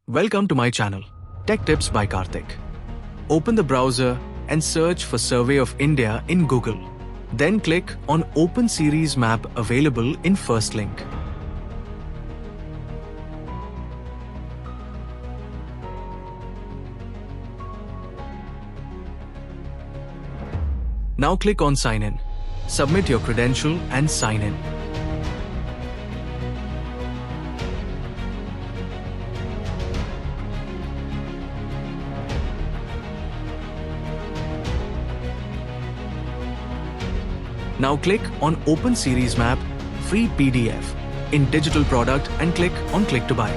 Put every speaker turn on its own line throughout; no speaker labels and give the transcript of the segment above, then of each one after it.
Welcome to my channel, Tech Tips by Kartik. Open the browser and search for Survey of India in Google. Then click on Open Series Map available in first link. Now click on Sign In. Submit your credential and sign in. Now click on Open Series Map, free PDF, in digital product and click on Click to Buy.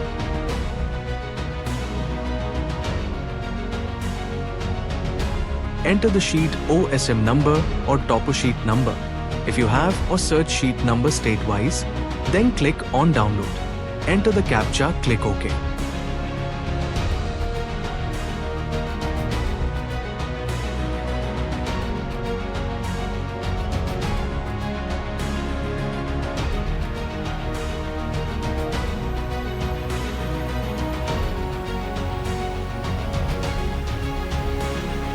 Enter the sheet OSM number or Toposheet number if you have, or search sheet number state-wise, then click on Download. Enter the CAPTCHA, click OK.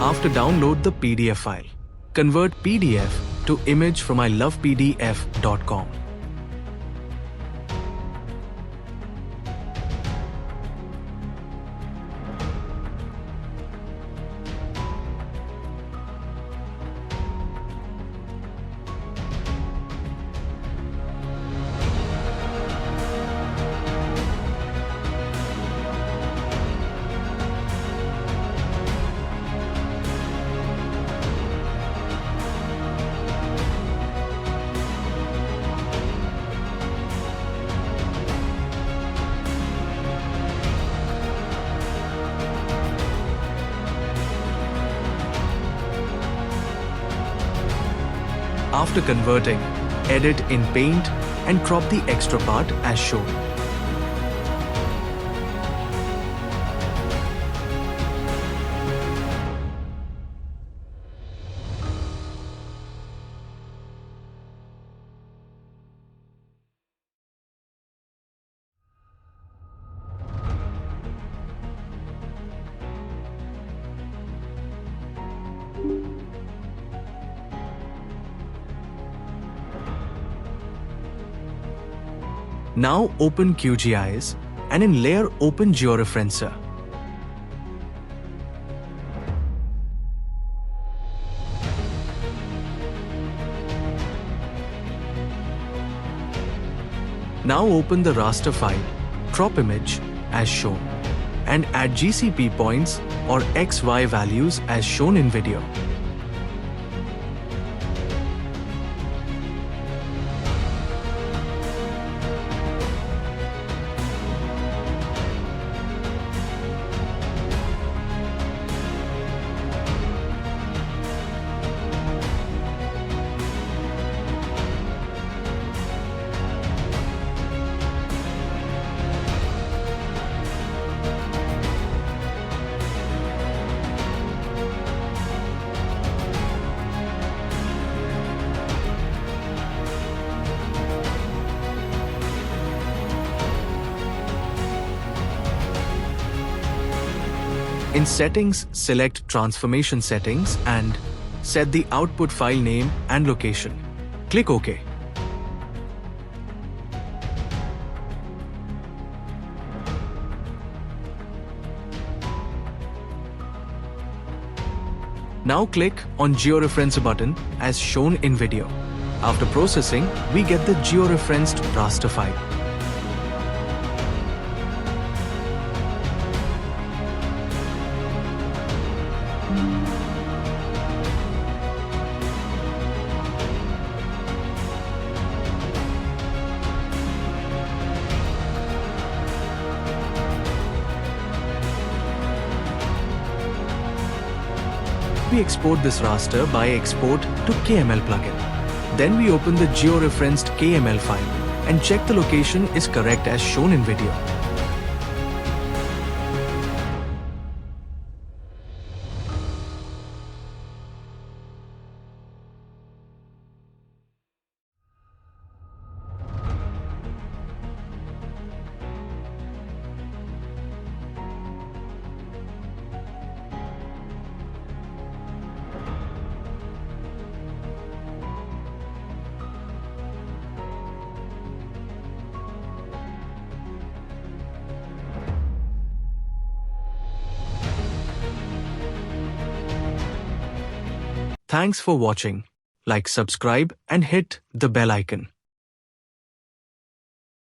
After download the PDF file, convert PDF to image from ilovepdf.com. After converting, edit in Paint and crop the extra part as shown. Now open QGIS and in layer open Georeferencer. Now open the raster file, crop image as shown, and add GCP points or XY values as shown in video. In Settings, select Transformation Settings and set the output file name and location. Click OK. Now click on Georeference button as shown in video. After processing, we get the georeferenced raster file. We export this raster by Export to KML plugin. Then we open the georeferenced KML file and check the location is correct as shown in video. Thanks for watching. Like, subscribe and hit the bell icon.